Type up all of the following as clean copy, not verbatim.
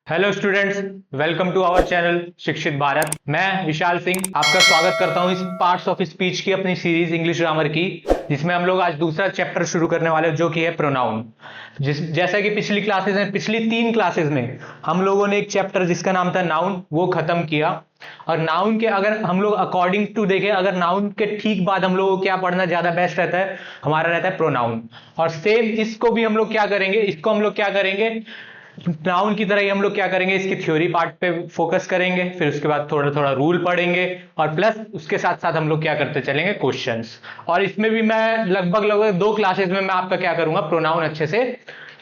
Hello students, welcome to our channel Shikshit Bharat. मैं विशाल सिंह आपका स्वागत करता हूं इस पार्ट्स ऑफ स्पीच की अपनी सीरीज इंग्लिश ग्रामर की, जिसमें हम लोग आज दूसरा चैप्टर शुरू करने वाले हैं, जो कि है प्रोनाउन। जैसा कि पिछली 3 क्लासेस में हम लोगों ने एक चैप्टर जिसका नाम था नाउन, वो खत्म किया। और नाउन के अगर हम लोग अकॉर्डिंग टू देखें, अगर नाउन के ठीक बाद हम लोगों को क्या पढ़ना ज्यादा बेस्ट रहता है, हमारा रहता है प्रोनाउन। और सेम इसको भी हम लोग क्या करेंगे, इसको हम लोग क्या करेंगे, नाउन की तरह ही हम लोग क्या करेंगे, इसकी थ्योरी पार्ट पे फोकस करेंगे, फिर उसके बाद थोड़ा थोड़ा रूल पढ़ेंगे, और प्लस उसके साथ साथ हम लोग क्या करते चलेंगे, क्वेश्चंस। और इसमें भी मैं लगभग 2 क्लासेस में मैं आपका क्या करूंगा, प्रोनाउन अच्छे से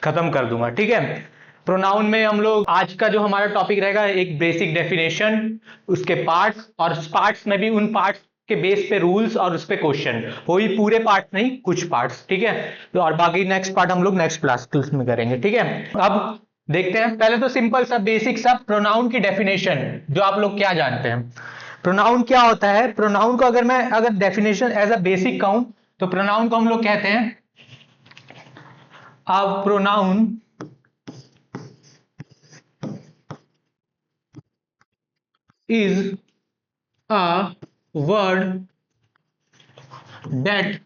खत्म कर दूंगा। ठीक है। प्रोनाउन में हम लोग आज का जो हमारा टॉपिक रहेगा, एक बेसिक डेफिनेशन, उसके पार्ट्स, और पार्ट्स में भी उन पार्ट्स के बेस पे रूल्स, और उस पे क्वेश्चन। वही पूरे पार्ट नहीं, कुछ पार्ट्स। ठीक है। तो और बाकी नेक्स्ट पार्ट हम लोग नेक्स्ट क्लास में करेंगे। ठीक है। अब देखते हैं, पहले तो सिंपल सा बेसिक सा प्रोनाउन की डेफिनेशन, जो आप लोग क्या जानते हैं प्रोनाउन क्या होता है। प्रोनाउन को अगर डेफिनेशन एज अ बेसिक कहूं, तो प्रोनाउन को हम लोग कहते हैं, अब pronoun is a word that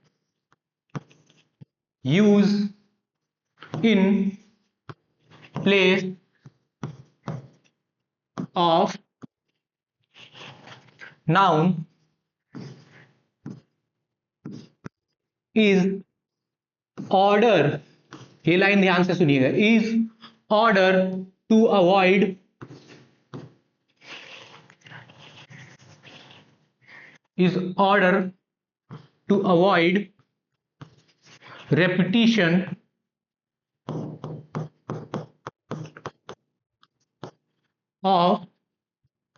use in place of noun, is order, ये लाइन ध्यान से सुनिएगा, is order to avoid repetition of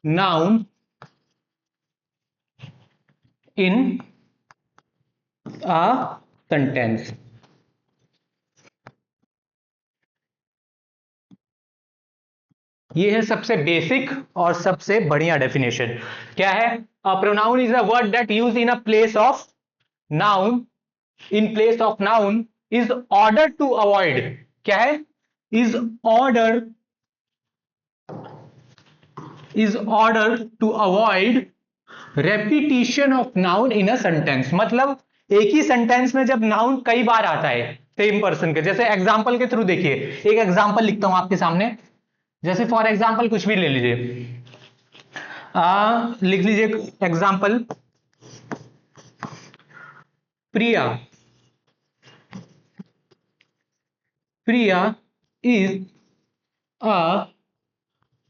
noun in a sentence। ये है सबसे बेसिक और सबसे बढ़िया डेफिनेशन। क्या है? A pronoun is a word that use in a place of noun, in place of noun, is order to avoid, क्या है, is order to avoid repetition of noun in a sentence. मतलब एक ही sentence में जब noun कई बार आता है same person के, जैसे एग्जांपल के थ्रू देखिए, एक एग्जांपल लिखता हूं आपके सामने। जैसे फॉर एग्जांपल कुछ भी ले लीजिए, लिख लीजिए example, Priya. Priya is a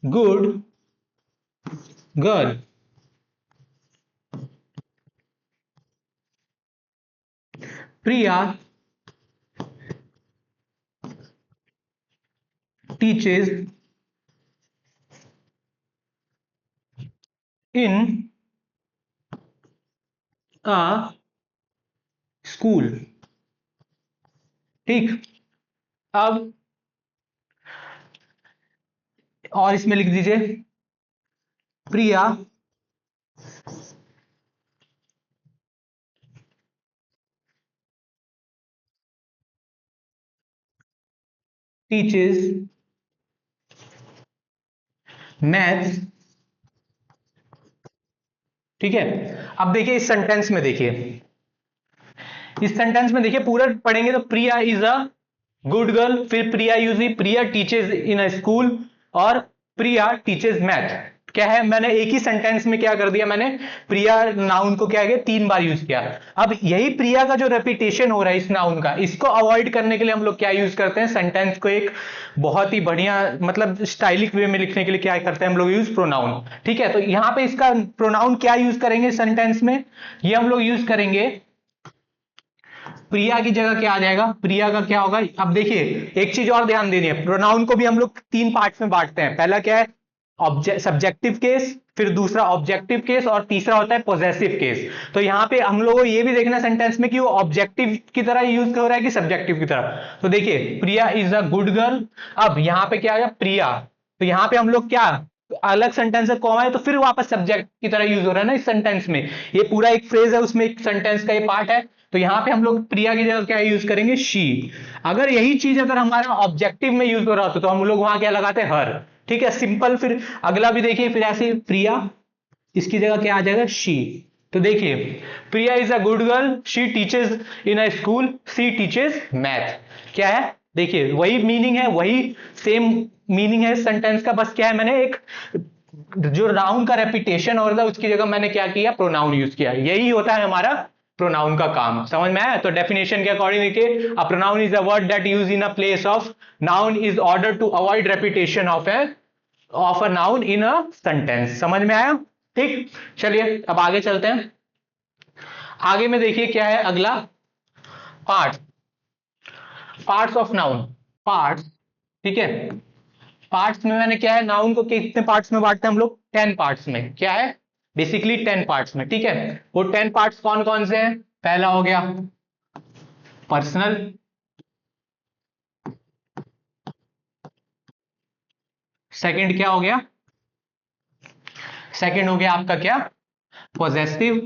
good girl. Priya teaches in a school। ठीक। अब और इसमें लिख दीजिए, प्रिया teaches मैथ्स। ठीक है। अब देखिए इस सेंटेंस में, देखिए पूरा पढ़ेंगे तो Priya is a good girl, फिर Priya use, Priya teaches in a school, और प्रिया टीचेज मैथ। क्या है, मैंने एक ही सेंटेंस में क्या कर दिया, मैंने प्रिया नाउन को क्या किया, 3 बार यूज किया। अब यही प्रिया का जो रेपिटेशन हो रहा है इस नाउन का, इसको अवॉइड करने के लिए हम लोग क्या यूज करते हैं, सेंटेंस को एक बहुत ही बढ़िया मतलब स्टाइलिक वे में लिखने के लिए क्या करते हैं हम लोग, यूज प्रोनाउन। ठीक है। तो यहां पे इसका प्रोनाउन क्या यूज करेंगे सेंटेंस में, ये हम लोग यूज करेंगे, प्रिया की जगह क्या आ जाएगा, प्रिया का क्या होगा। अब देखिए एक चीज और ध्यान देनी है, प्रोनाउन को भी हम लोग 3 पार्ट्स में बांटते हैं। पहला क्या है, सब्जेक्टिव केस, फिर दूसरा ऑब्जेक्टिव केस, और तीसरा होता है पॉजेसिव केस। तो यहां पे हम लोगों को ये भी देखना सेंटेंस में कि वो ऑब्जेक्टिव की तरह यूज हो रहा है कि सब्जेक्टिव की तरह। तो देखिए Priya is a good girl, अब यहां पे क्या आया, प्रिया, तो यहां पे हम लोग क्या, अलग सेंटेंस है कॉमा है, तो फिर वापस सब्जेक्ट की तरह यूज हो रहा है ना इस सेंटेंस में। ये पूरा एक फ्रेज है, उसमें एक सेंटेंस का ये पार्ट है। तो यहां पे हम लोग प्रिया की जगह क्या यूज करेंगे, शी। अगर यही चीज अगर हमारा ऑब्जेक्टिव में यूज हो रहा होता तो हम लोग वहां क्या लगाते, हर। ठीक है, सिंपल। फिर अगला भी देखिए, फिर ऐसे प्रिया, इसकी जगह क्या आ जाएगा, शी। तो देखिए, Priya is a good girl, she teaches in a school, she teaches math. क्या है, देखिए वही मीनिंग है, वही सेम मीनिंग है सेंटेंस का, बस क्या है, मैंने एक जो नाउन का रेपिटेशन हो रहा था उसकी जगह मैंने क्या किया, प्रोनाउन यूज किया। यही होता है हमारा प्रोनाउन का काम। समझ में आया? तो डेफिनेशन के अकॉर्डिंग देखिए, a pronoun is a word that use in a place of noun is order to avoid repetition of a noun in a sentence. समझ में आया? ठीक, चलिए अब आगे चलते हैं। आगे में देखिए क्या है अगला, part, parts of noun, parts. ठीक है, पार्ट्स में मैंने क्या है, नाउन को कितने पार्ट्स में बांटते हैं हम लोग, 10 पार्ट्स में। क्या है, बेसिकली 10 पार्ट्स में। ठीक है, वो 10 पार्ट्स कौन कौन से हैं? पहला हो गया पर्सनल, सेकंड क्या हो गया, सेकंड हो गया आपका क्या, पॉजेसिव,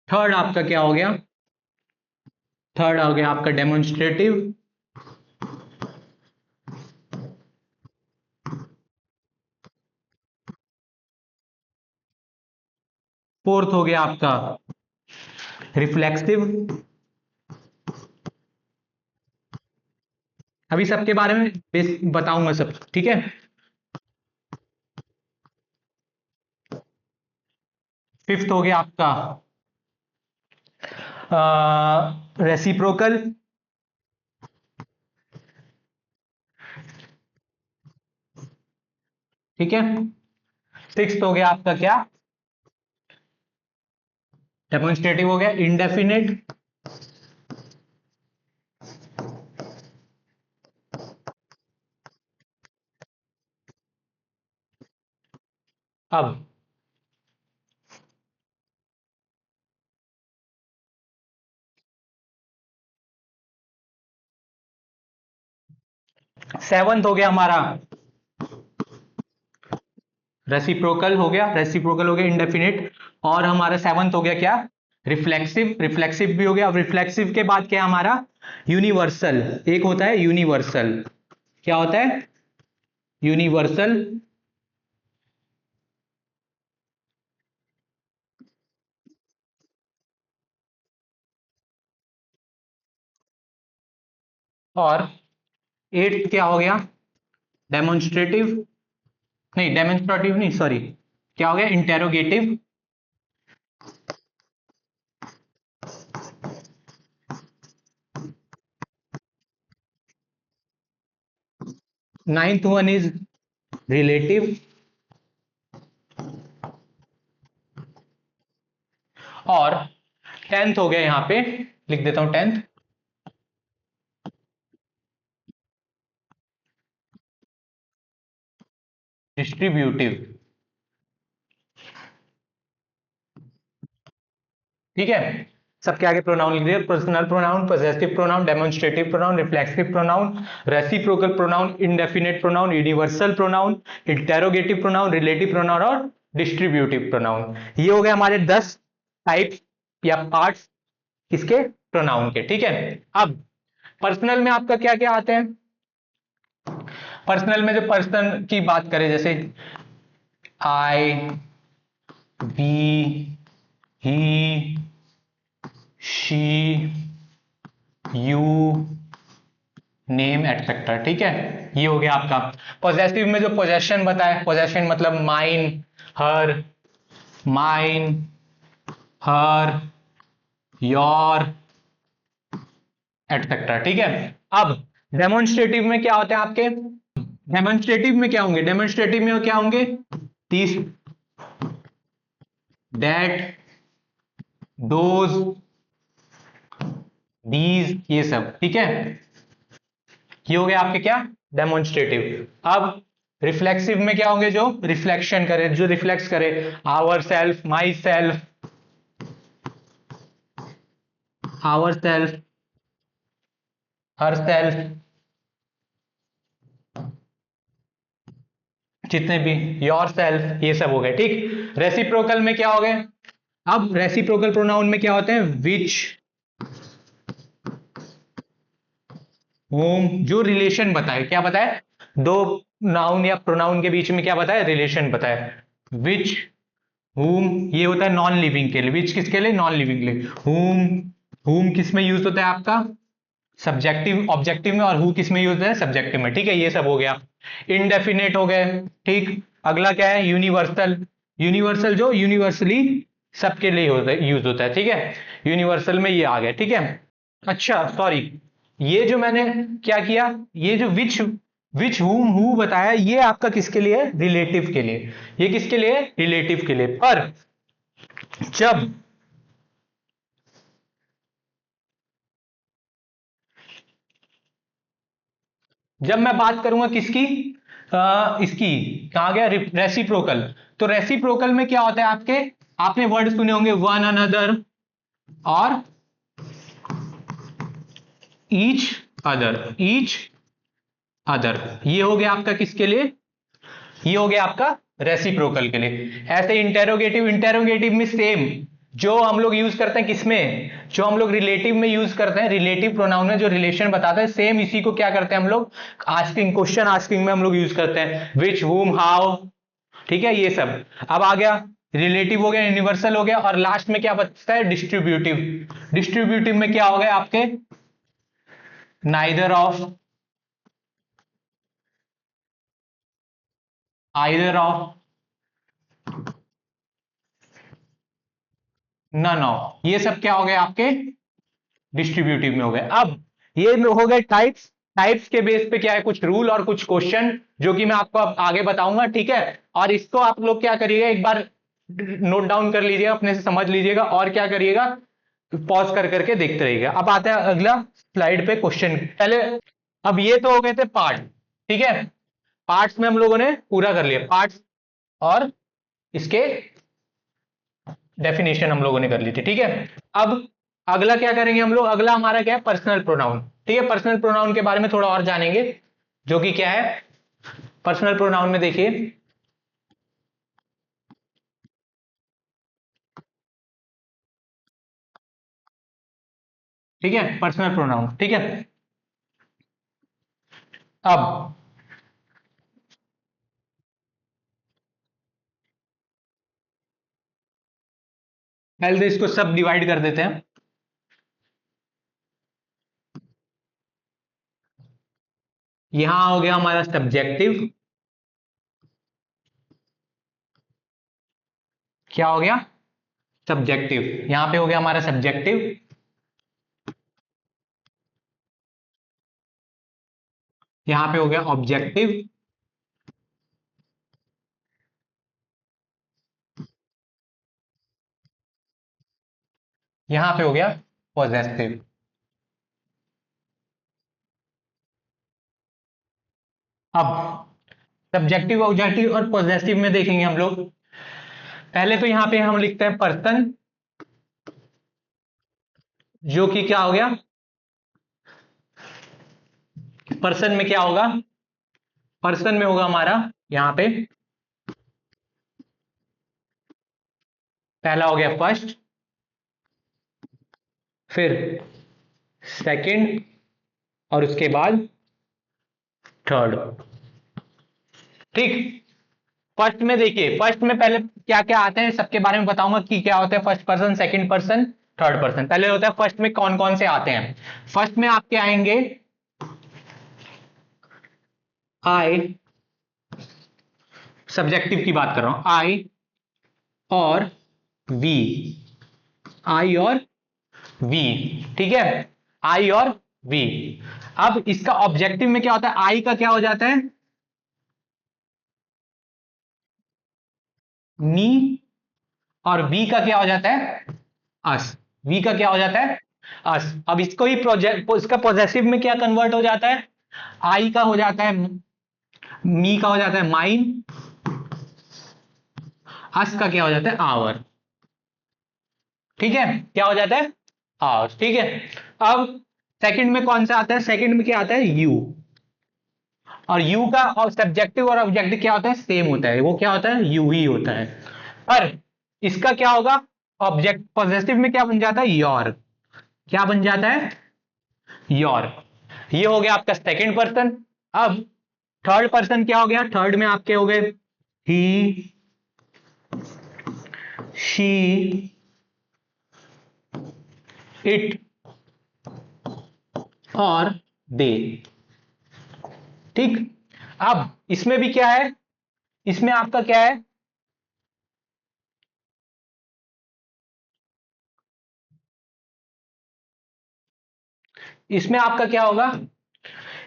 थर्ड आपका क्या हो गया, थर्ड हो गया आपका डेमोन्स्ट्रेटिव, फोर्थ हो गया आपका रिफ्लेक्सिव। अभी सबके बारे में बताऊंगा सब, ठीक है। फिफ्थ हो गया आपका रेसिप्रोकल, ठीक है। सिक्स्थ हो गया आपका क्या, डेमोन्स्ट्रेटिव हो गया, इंडेफिनिट, अब सेवंथ हो गया हमारा रेसिप्रोकल, हो गया रेसिप्रोकल, हो गया इंडेफिनिट, और हमारा सेवंथ हो गया क्या, रिफ्लेक्सिव, रिफ्लेक्सिव भी हो गया। अब रिफ्लेक्सिव के बाद क्या है हमारा, यूनिवर्सल, एक होता है यूनिवर्सल, क्या होता है, यूनिवर्सल, और एट्थ क्या हो गया, डेमोन्स्ट्रेटिव, नहीं डेमोन्स्ट्रेटिव नहीं, सॉरी, क्या हो गया, interrogative, ninth one is relative, और टेंथ हो गया, यहां पे लिख देता हूं टेंथ, डिस्ट्रीब्यूटिव। ठीक है, सबके आगे प्रोनाउन लिख दिया, personal pronoun, possessive pronoun, demonstrative pronoun, reflexive pronoun, reciprocal pronoun, indefinite pronoun, universal pronoun, interrogative pronoun, relative pronoun और डिस्ट्रीब्यूटिव प्रोनाउन। ये हो गए हमारे 10 टाइप्स या पार्ट्स किसके, प्रोनाउन के। ठीक है, अब पर्सनल में आपका क्या क्या आते हैं, पर्सनल में जो पर्सन की बात करें, जैसे I, we, he, she, you, name etcetera. ठीक है, ये हो गया आपका। पॉजेसिव में जो पोजेशन बताया, पोजेशन मतलब mine, her, mine, her, your etcetera. ठीक है, अब डेमोन्स्ट्रेटिव में क्या होते हैं आपके, डेमोन्स्ट्रेटिव में क्या होंगे, डेमोन्स्ट्रेटिव में क्या होंगे, दिस, दैट, दोज, दीज, ये सब। ठीक है, ये हो गया आपके क्या, डेमोन्स्ट्रेटिव। अब रिफ्लेक्सिव में क्या होंगे, जो रिफ्लेक्शन करे, जो रिफ्लेक्स करे, ourself, myself, ourself, herself, जितने भी, योर सेल्फ, ये सब हो गए। ठीक, रेसिप्रोकल में क्या हो गए, अब रेसिप्रोकल प्रोनाउन में क्या होते हैं, विच, whom, जो रिलेशन बताए, क्या बताए, दो नाउन या प्रोनाउन के बीच में क्या बताए, रिलेशन बताए। विच, whom ये होता है नॉन लिविंग के लिए, विच किसके लिए, नॉन लिविंग के लिए। whom किस में यूज होता है आपका, सब्जेक्टिव ऑब्जेक्टिव में, और हु किस में यूज होता है, सब्जेक्टिव में। ठीक है, ये सब हो गया, इनडेफिनेट हो गए। ठीक, अगला क्या है, यूनिवर्सल। यूनिवर्सल जो यूनिवर्सली सबके लिए होता है, यूज होता है। ठीक है, यूनिवर्सल में ये आ गया। ठीक है, अच्छा सॉरी, ये जो मैंने क्या किया, ये जो विच हुम हु बताया, ये आपका किसके लिए, रिलेटिव के लिए। ये किसके लिए, रिलेटिव के लिए। पर जब जब मैं बात करूंगा किसकी, इसकी, कहा गया, रेसिप्रोकल। तो रेसिप्रोकल में क्या होता है आपके, आपने वर्ड सुने होंगे, वन अनदर और ईच ईच अदर। ये हो गया आपका किसके लिए, ये हो गया आपका रेसिप्रोकल के लिए। ऐसे इंटेरोगेटिव, इंटेरोगेटिव में सेम जो हम लोग यूज करते हैं किसमें, जो हम लोग रिलेटिव में यूज करते हैं, रिलेटिव प्रोनाउन में जो रिलेशन बताता है, सेम इसी को क्या करते हैं हम लोग, आस्किंग, क्वेश्चन आस्किंग में हम लोग यूज करते हैं, विच, हुम, हाउ। ठीक है, ये सब अब आ गया, रिलेटिव हो गया, यूनिवर्सल हो गया, और लास्ट में क्या बचता है, डिस्ट्रीब्यूटिव। डिस्ट्रीब्यूटिव में क्या हो गया आपके, neither of, either of, none of. ये सब क्या हो गए आपके, डिस्ट्रीब्यूटिव में हो गए। अब ये हो गए टाइप्स। टाइप्स के बेस पे क्या है, कुछ रूल और कुछ क्वेश्चन, जो कि मैं आपको अब आगे बताऊंगा। ठीक है, और इसको आप लोग क्या करिएगा, एक बार नोट डाउन कर लीजिएगा, अपने से समझ लीजिएगा, और क्या करिएगा, पॉज कर करके देखते रहिएगा। अब आता है अगला स्लाइड पे क्वेश्चन पहले। अब ये तो हो गए थे पार्ट। ठीक है, पार्ट्स में हम लोगों ने पूरा कर लिया, पार्ट्स और इसके डेफिनेशन हम लोगों ने कर ली थी। ठीक है, अब अगला क्या करेंगे हम लोग, अगला हमारा क्या है, पर्सनल प्रोनाउन। ठीक है, पर्सनल प्रोनाउन के बारे में थोड़ा और जानेंगे, जो कि क्या है, पर्सनल प्रोनाउन में देखिए, ठीक है, पर्सनल प्रोनाउन। ठीक है, अब पहले तो इसको सब डिवाइड कर देते हैं। यहां हो गया हमारा सब्जेक्टिव, क्या हो गया, सब्जेक्टिव। यहां पे हो गया हमारा सब्जेक्टिव, यहां पे हो गया ऑब्जेक्टिव, यहां पे हो गया पॉजेसिव। अब सब्जेक्टिव, ऑब्जेक्टिव और पॉजेसिव में देखेंगे हम लोग। पहले तो यहां पे हम लिखते हैं पर्सन, जो कि क्या हो गया, पर्सन में क्या होगा, पर्सन में होगा हमारा यहां पे, पहला हो गया फर्स्ट, फिर सेकंड, और उसके बाद थर्ड। ठीक, फर्स्ट में देखिए, फर्स्ट में पहले क्या क्या आते हैं सबके बारे में बताऊंगा कि क्या होता है, first person, second person, third person. पहले होता है फर्स्ट में कौन कौन से आते हैं। फर्स्ट में आपके आएंगे आई, सब्जेक्टिव की बात कर रहा हूं, आई और वी, आई और वी। ठीक है, आई और वी। अब इसका ऑब्जेक्टिव में क्या होता है, आई का क्या हो जाता है, मी, और वी का क्या हो जाता है, अस। वी का क्या हो जाता है, अस। अब इसको ही प्रोजेक्ट, इसका पॉजेसिव में क्या कन्वर्ट हो जाता है, आई का हो जाता है, मी का हो जाता है माइन, अस का क्या हो जाता है, आवर। ठीक है, क्या हो जाता है, आवर। ठीक है, अब सेकंड में कौन सा आता है, सेकंड में क्या आता है, यू। और यू का और सब्जेक्टिव और ऑब्जेक्टिव क्या होता है, सेम होता है, वो क्या होता है, यू ही होता है। पर इसका क्या होगा, ऑब्जेक्ट पॉजिटिव में क्या बन जाता है, योर। क्या बन जाता है, योर। ये हो गया आपका सेकंड पर्सन। अब थर्ड पर्सन क्या हो गया? थर्ड में आपके हो गए ही, शी, इट और दे। ठीक। अब इसमें भी क्या है? इसमें आपका क्या है? इसमें आपका क्या होगा?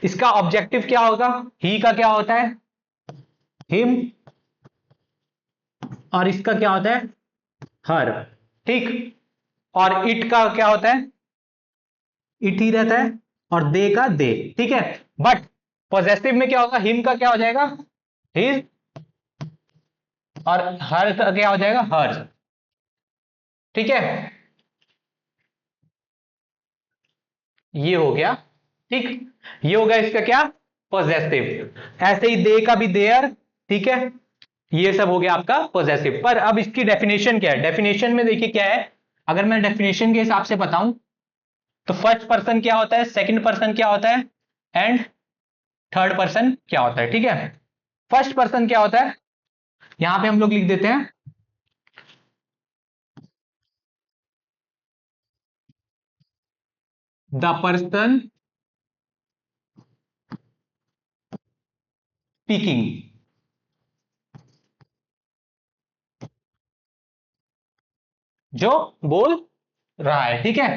इसका ऑब्जेक्टिव क्या होगा? ही का क्या होता है? हिम। और इसका क्या होता है? हर। ठीक। और इट का क्या होता है? इट ही रहता है। और दे का दे। ठीक है। बट पॉजेसिव में क्या होगा? हिम का क्या हो जाएगा? हिज। और हर का क्या हो जाएगा? हर। ठीक है। ये हो गया। ठीक। ये हो गया इसका क्या? पॉजेसिव। ऐसे ही दे का भी देयर। ठीक है। ये सब हो गया आपका पॉजेसिव। पर अब इसकी डेफिनेशन क्या है? डेफिनेशन में देखिए क्या है। अगर मैं डेफिनेशन के हिसाब से बताऊं तो फर्स्ट पर्सन क्या होता है, सेकंड पर्सन क्या होता है, एंड थर्ड पर्सन क्या होता है। ठीक है। फर्स्ट पर्सन क्या होता है? यहां पे हम लोग लिख देते हैं द पर्सन स्पीकिंग, जो बोल रहा है। ठीक है।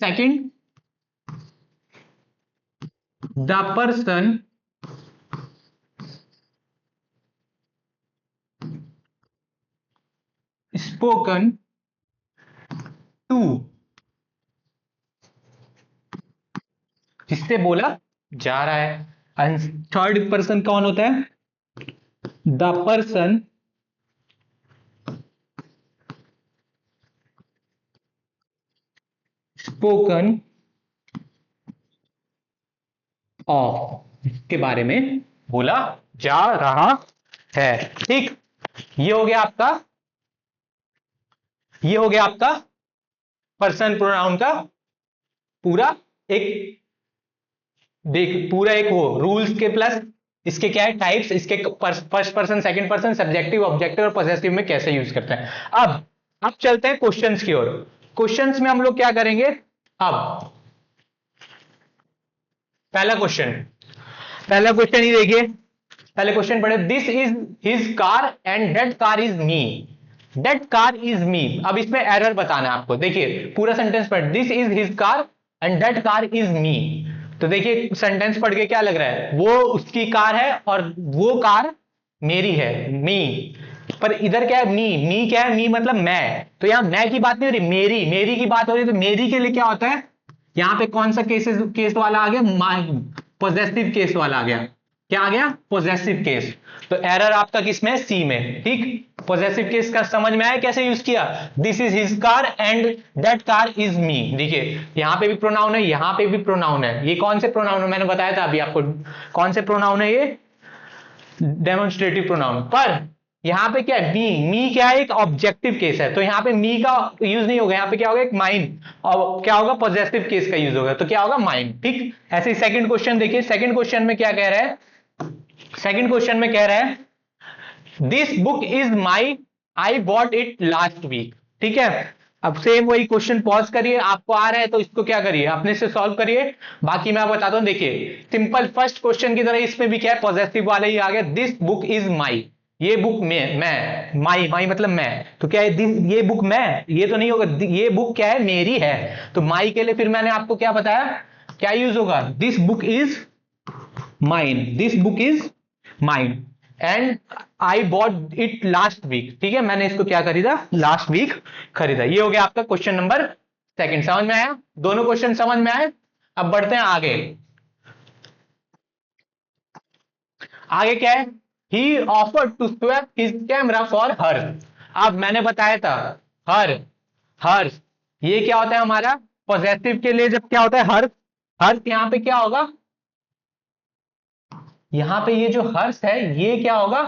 Second, the person spoken to, जिससे बोला जा रहा है। एंड थर्ड पर्सन कौन होता है? द पर्सन स्पोकन ऑफ, के बारे में बोला जा रहा है। ठीक। ये हो गया आपका, ये हो गया आपका पर्सन प्रोनाउन का पूरा एक, देख पूरा एक वो रूल्स के प्लस इसके क्या है टाइप्स, इसके first person, second person, subjective, objective और पॉजेसिव में कैसे यूज करते हैं। अब चलते हैं क्वेश्चंस की ओर। क्वेश्चंस में हम लोग क्या करेंगे? अब पहला क्वेश्चन, पहला क्वेश्चन ही देखिए। पहले क्वेश्चन पढ़े, this is his car and that car is me. That car is me. अब इसमें एरर बताना है आपको। देखिए पूरा सेंटेंस पढ़, this is his car and that car is me. तो देखिए सेंटेंस पढ़ के क्या लग रहा है? वो उसकी कार है और वो कार मेरी है, मी। पर इधर क्या है? मी क्या है? मी मतलब मैं। तो यहां मैं की बात नहीं हो रही, मेरी, मेरी की बात हो रही है। तो मेरी के लिए क्या होता है? यहां पे कौन सा केस वाला आ गया? पॉजेसिव केस वाला आ गया। क्या आ गया? Possessive case. तो एरर आपका किसमें है? सी में। ठीक। पॉजेसिव केस का समझ में आया कैसे यूज किया? This is his car and that car is me. देखिए यहां पे भी प्रोनाउन है, यहां पे भी प्रोनाउन है। ये कौन से प्रोनाउन है? मैंने बताया था अभी आपको कौन से प्रोनाउन है। ये डेमोन्स्ट्रेटिव प्रोनाउन। पर यहां पे क्या है? मी क्या है? एक ऑब्जेक्टिव केस है। तो यहां पे मी का यूज नहीं होगा। यहां पे क्या होगा? एक माइन। और क्या होगा? पॉजेसिव केस का यूज होगा। तो क्या होगा? माइन। ठीक। ऐसे ही सेकंड क्वेश्चन देखिए। सेकंड क्वेश्चन में क्या कह रहा है? सेकंड क्वेश्चन में कह रहा है this book is my, I bought it last week. ठीक है। अब सेम वही क्वेश्चन पॉज करिए, आपको आ रहा है तो इसको क्या करिए? अपने से सॉल्व करिए। बाकी मैं बताता हूं। देखिए सिंपल फर्स्ट क्वेश्चन की तरह इसमें भी क्या है? पॉजेसिव वाला ही आ गया। दिस बुक इज माई। ये बुक में, मैं, माई, माई मतलब मैं। तो क्या है? ये बुक मैं, ये तो नहीं होगा। ये बुक क्या है? मेरी है। तो माई के लिए फिर मैंने आपको क्या बताया? क्या यूज होगा? This book is mine. This book is mine and I bought it last week. ठीक है। मैंने इसको क्या खरीदा? लास्ट वीक खरीदा। ये हो गया आपका क्वेश्चन नंबर सेकंड। समझ में आया? दोनों क्वेश्चन समझ में आए? अब बढ़ते हैं आगे। आगे क्या है? He offer to swap his camera for her. अब मैंने बताया था हर, हर ये क्या होता है हमारा? पॉजेसिव के लिए जब क्या होता है? हर, हर यहां पे क्या होगा? यहां पे ये जो हर्ष है ये क्या होगा?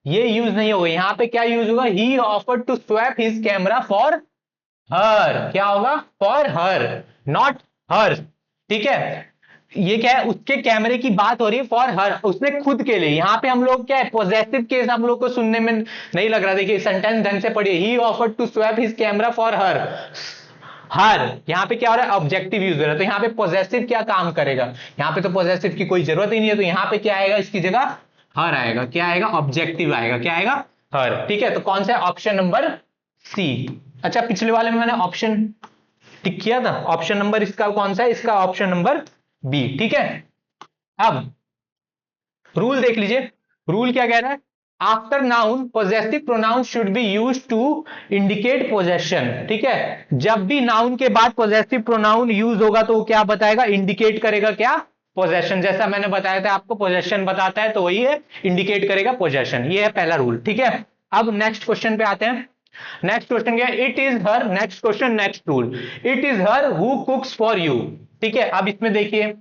ये यूज नहीं होगा। यहां पे क्या यूज होगा? He offer to swap his camera for her. क्या होगा? For her, not her. ठीक है। ये क्या है, उसके कैमरे की बात हो रही है फॉर हर, उसने खुद के लिए। यहाँ पे हम लोग क्या है, पॉजेसिव केस हम लोग को सुनने में नहीं लग रहा। देखिए सेंटेंस ढंग से पढ़िए, he offered to swap his camera for her. Her यहाँ पे क्या हो रहा है, ऑब्जेक्टिव यूज हो रहा है, तो यहाँ पे पॉजेसिव क्या काम करेगा, यहाँ पे तो पॉजेसिव की कोई जरूरत ही नहीं है, तो यहाँ पे क्या आएगा, इसकी जगह हर आएगा। क्या आएगा, ऑब्जेक्टिव आएगा, क्या आएगा, हर। ठीक है, तो कौन सा ऑप्शन नंबर सी। अच्छा, पिछले वाले में मैंने ऑप्शन टिक किया था, ऑप्शन नंबर इसका कौन सा है, इसका ऑप्शन नंबर बी। ठीक है, अब रूल देख लीजिए, रूल क्या कह रहा है, after noun possessive pronoun should be use to indicate possession. ठीक है, जब भी नाउन के बाद पॉजेसिव प्रोनाउन यूज होगा तो वो क्या बताएगा, इंडिकेट करेगा क्या, पोजेशन। जैसा मैंने बताया था आपको, पोजेशन बताता है तो वही है, इंडिकेट करेगा पोजेशन। ये है पहला रूल। ठीक है, अब नेक्स्ट क्वेश्चन पे आते हैं। नेक्स्ट क्वेश्चन क्या है, it is her, next question next rule, it is her who कुक्स for you. ठीक है, अब इसमें देखिए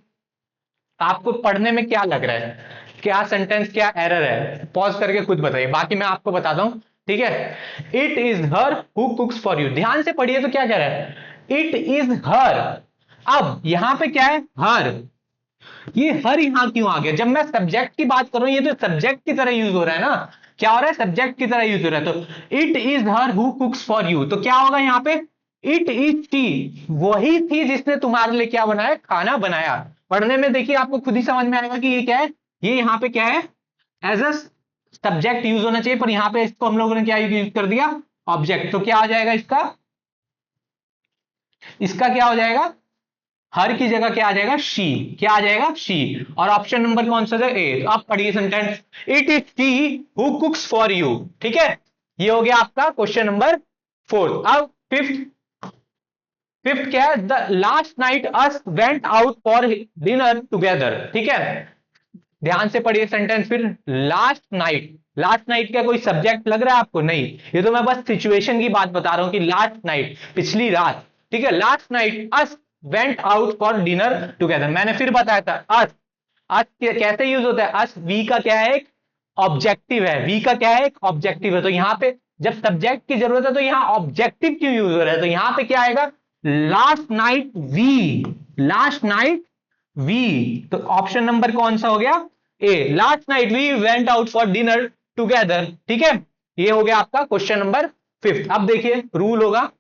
आपको पढ़ने में क्या लग रहा है, क्या सेंटेंस, क्या एरर है, पॉज करके खुद बताइए, बाकी मैं आपको बताता हूं। ठीक है, it is her who कुक्स for you, ध्यान से पढ़िए तो क्या कह रहा है, इट इज हर। अब यहां पे क्या है, हर, ये हर यहां क्यों आ गया, जब मैं सब्जेक्ट की बात कर रहा हूं, ये तो सब्जेक्ट की तरह यूज हो रहा है ना, क्या हो रहा है, सब्जेक्ट की तरह यूज हो रहा है। तो it is her who कुक्स for you, तो क्या होगा यहाँ पे, इट इज टी, वही थी जिसने तुम्हारे लिए क्या बनाया, खाना बनाया। पढ़ने में देखिए आपको खुद ही समझ में आएगा कि ये क्या है, ये यहाँ पे क्या है, एज अ सब्जेक्ट यूज होना चाहिए, पर यहां पे इसको हम लोगों ने क्या यूज कर दिया, ऑब्जेक्ट। तो क्या आ जाएगा इसका, इसका क्या हो जाएगा, हर की जगह क्या आ जाएगा, शी, क्या आ जाएगा, शी। और ऑप्शन नंबर कौन सा है, ए। तो आप पढ़िए sentence, it is she who कुक्स for you. ठीक है, ये हो गया आपका क्वेश्चन नंबर फोर्थ। अब फिफ्थ, फिफ्थ क्या है, the last night us went out for dinner together. ठीक है, ध्यान से पढ़िए सेंटेंस फिर, लास्ट नाइट, लास्ट नाइट क्या कोई सब्जेक्ट लग रहा है आपको, नहीं, ये तो मैं बस सिचुएशन की बात बता रहा हूं कि लास्ट नाइट, पिछली रात। ठीक है, last night us went out for dinner together, मैंने फिर बताया था अस, अस कैसे यूज होता है, अस वी का क्या है, एक ऑब्जेक्टिव है, वी का क्या है, एक ऑब्जेक्टिव है। तो यहां पे जब सब्जेक्ट की जरूरत है तो यहां ऑब्जेक्टिव क्यों यूज हो रहा है, तो यहां पे क्या आएगा, last night we, last night we. तो ऑप्शन नंबर कौन सा हो गया, A, last night we went out for dinner together. ठीक है, ये हो गया आपका क्वेश्चन नंबर फिफ्थ। अब देखिए रूल होगा,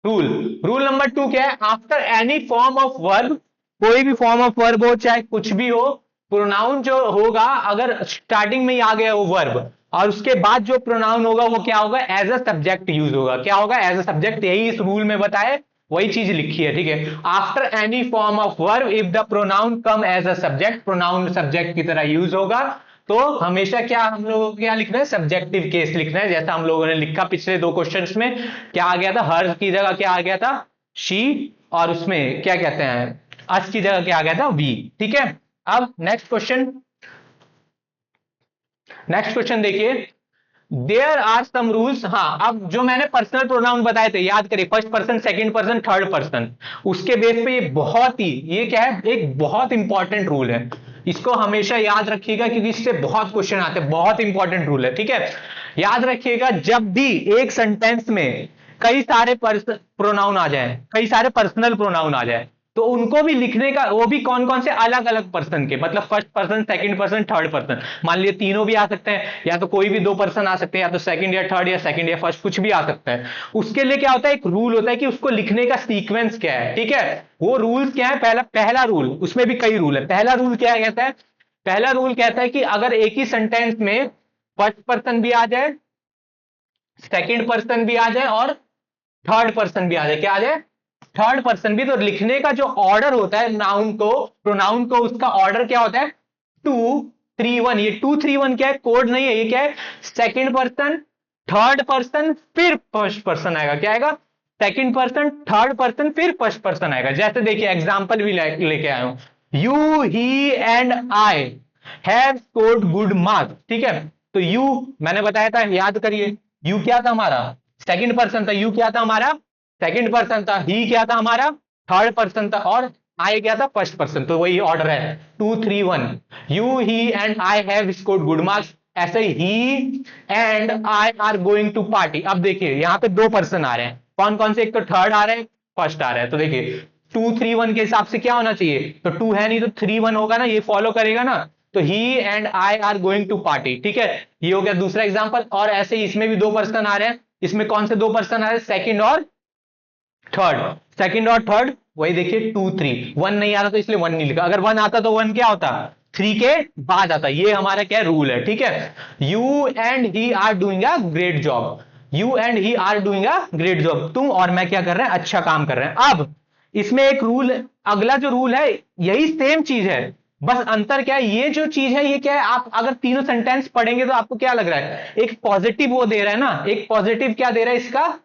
रूल, रूल नंबर टू क्या है, after any form of verb, कोई भी फॉर्म ऑफ वर्ब हो चाहे कुछ भी हो, प्रोनाउन जो होगा अगर स्टार्टिंग में ही आ गया वो वर्ब, और उसके बाद जो प्रोनाउन होगा वो क्या होगा, एज अ सब्जेक्ट यूज होगा। क्या होगा, एज अ सब्जेक्ट, यही इस रूल में बताए, वही चीज लिखी है। ठीक है, after any form of verb if the pronoun come as a subject, pronoun subject की तरह यूज होगा, तो हमेशा क्या हम लोगों को क्या लिखना है, सब्जेक्टिव केस लिखना है, जैसा हम लोगों ने लिखा पिछले दो क्वेश्चंस में। क्या आ गया था, हर की जगह क्या आ गया था, शी, और उसमें क्या कहते हैं, अस की जगह क्या आ गया था, वी। ठीक है, अब नेक्स्ट क्वेश्चन, नेक्स्ट क्वेश्चन देखिए, देयर आर सम रूल्स। हाँ, अब जो मैंने पर्सनल प्रोनाउन बताए थे याद करिए, first person, second person, third person, उसके बेस पे ये बहुत ही, ये क्या है, एक बहुत इंपॉर्टेंट रूल है, इसको हमेशा याद रखिएगा क्योंकि इससे बहुत क्वेश्चन आते हैं, बहुत इंपॉर्टेंट रूल है। ठीक है, याद रखिएगा, जब भी एक सेंटेंस में कई सारे प्रोनाउन आ जाए, कई सारे पर्सनल प्रोनाउन आ जाए, तो उनको भी लिखने का, वो भी कौन कौन से, अलग अलग पर्सन के, मतलब first person, second person, third person, मान लीजिए तीनों भी आ सकते हैं, या तो कोई भी दो पर्सन आ सकते हैं, या तो सेकंड या थर्ड, या सेकंड या फर्स्ट, कुछ भी आ सकता है। उसके लिए क्या होता है, एक रूल होता है कि उसको लिखने का सीक्वेंस क्या है। ठीक है, वो रूल्स क्या है, पहला पहला रूल, उसमें भी कई रूल है। पहला रूल क्या कहता है, पहला रूल कहता है कि अगर एक ही सेंटेंस में फर्स्ट पर्सन भी आ जाए, सेकंड पर्सन भी आ जाए, और थर्ड पर्सन भी आ जाए, क्या आ जाए, थर्ड पर्सन भी, तो लिखने का जो ऑर्डर होता है नाउन को, प्रोनाउन को, उसका ऑर्डर क्या होता है, 2-3-1। ये 2-3-1 क्या है, कोड नहीं है, ये क्या है, सेकंड पर्सन, थर्ड पर्सन, फिर फर्स्ट पर्सन आएगा। क्या आएगा, सेकंड पर्सन, थर्ड पर्सन, फिर फर्स्ट पर्सन आएगा। जैसे देखिए एग्जांपल भी लेके आया हूं, you, he and I have scored good marks. ठीक है, तो यू मैंने बताया था, याद करिए, यू क्या था हमारा, सेकंड पर्सन था, यू क्या था हमारा, सेकंड पर्सन था, ही क्या था हमारा, थर्ड पर्सन था, और आई क्या था, फर्स्ट पर्सन। तो वही ऑर्डर है, 2-3-1, you, he and I have scored good marks. ऐसे he and I are going to party. अब देखिए यहां पे दो पर्सन आ रहे हैं, कौन कौन से, एक तो थर्ड आ रहे हैं, फर्स्ट आ रहा है। तो देखिए 2 3 1 के हिसाब से क्या होना चाहिए, तो 2 है नहीं तो 3 1 होगा ना, ये फॉलो करेगा ना। तो he and I are going to party, ठीक है, ये हो गया दूसरा एग्जांपल। और ऐसे ही इसमें भी 2 पर्सन आ रहे हैं, इसमें कौन से 2 पर्सन आ रहे हैं, सेकंड और थर्ड। सेकंड और थर्ड वही देखिए 2 3, 1 नहीं आ रहा तो इसलिए 1 नहीं लिखा, अगर 1 आता तो 1 क्या होता, 3 के बाद आता। ये हमारा क्या रूल है, ठीक है। You and he are doing a great job, you and he are doing a great job, तुम और मैं क्या कर रहे हैं, अच्छा काम कर रहे हैं। अब इसमें एक रूल, अगला जो रूल है यही सेम चीज है, बस अंतर क्या है, ये जो चीज है ये क्या है, आप अगर तीनों सेंटेंस पढ़ेंगे तो आपको क्या लग रहा है, एक पॉजिटिव वो दे रहा है ना, एक पॉजिटिव क्या दे रहा है, इसका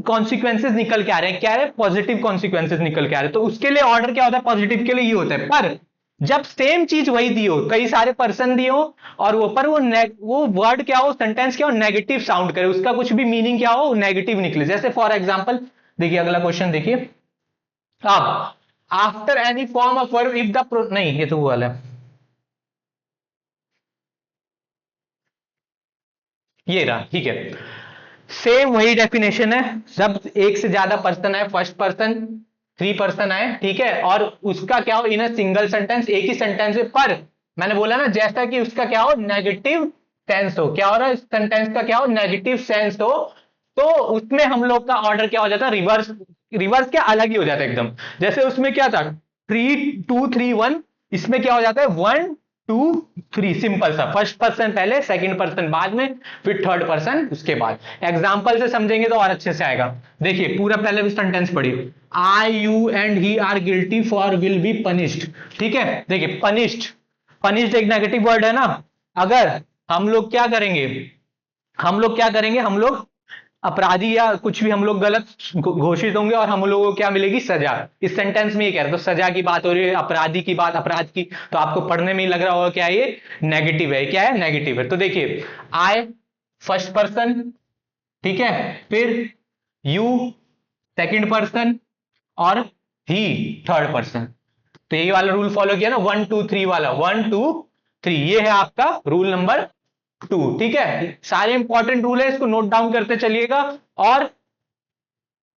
कॉन्सिक्वेंसेस निकल के आ रहे हैं, क्या है, पॉजिटिव कॉन्सिक्वेंसेस निकल के आ रहे हैं। तो उसके लिए ऑर्डर क्या होता है, पॉजिटिव के लिए ये होता है। पर जब सेम चीज वही दी हो, कई सारे पर्सन दिए हो, और वो पर वो वर्ड क्या हो, सेंटेंस क्या हो, नेगेटिव साउंड करे, उसका कुछ भी मीनिंग क्या हो, नेगेटिव निकले। जैसे फॉर एग्जांपल देखिए अगला क्वेश्चन देखिए, अब after any form of verb if the, नहीं ये तो वो वाला है, ये रहा, ठीक है। सेम वही डेफिनेशन है, जब एक से ज्यादा पर्सन है, फर्स्ट पर्सन 3 पर्सन आए, ठीक है, और उसका क्या हो, इन अ सिंगल सेंटेंस, एक ही सेंटेंस में, पर मैंने बोला ना जैसा कि उसका क्या हो, नेगेटिव सेंस हो, क्या हो रहा है, सेंटेंस का क्या हो, नेगेटिव सेंस हो, तो उसमें हम लोग का ऑर्डर क्या हो जाता है, रिवर्स। रिवर्स क्या, अलग ही हो जाता है एकदम। जैसे उसमें क्या था 3 2 3 1, इसमें क्या हो जाता है 1 2 3, सिंपल सा, फर्स्ट पर्सन पहले, सेकंड पर्सन बाद में, फिर थर्ड पर्सन उसके बाद। एग्जांपल से समझेंगे तो और अच्छे से आएगा। देखिए पूरा पहले भी सेंटेंस पढ़िए, I you and he are guilty for will be punished, ठीक है। देखिए पनिश्ड, पनिश्ड एक नेगेटिव वर्ड है ना, अगर हम लोग क्या करेंगे, हम लोग क्या करेंगे, हम लोग अपराधी या कुछ भी हम लोग गलत घोषित होंगे और हम लोगों को क्या मिलेगी, सजा। इस सेंटेंस में ये कह रहे, तो सजा की बात हो रही है, अपराधी की बात, अपराध की, तो आपको पढ़ने में ही लग रहा होगा क्या ये नेगेटिव है, क्या है, नेगेटिव है। तो देखिए आई फर्स्ट पर्सन, ठीक है, फिर यू सेकंड पर्सन, और ही थर्ड पर्सन। तो यही वाला रूल फॉलो किया ना, 1 2 3 वाला, 1 2 3, ये है आपका रूल नंबर 2, ठीक है। सारे इंपॉर्टेंट रूल है, इसको नोट डाउन करते चलिएगा और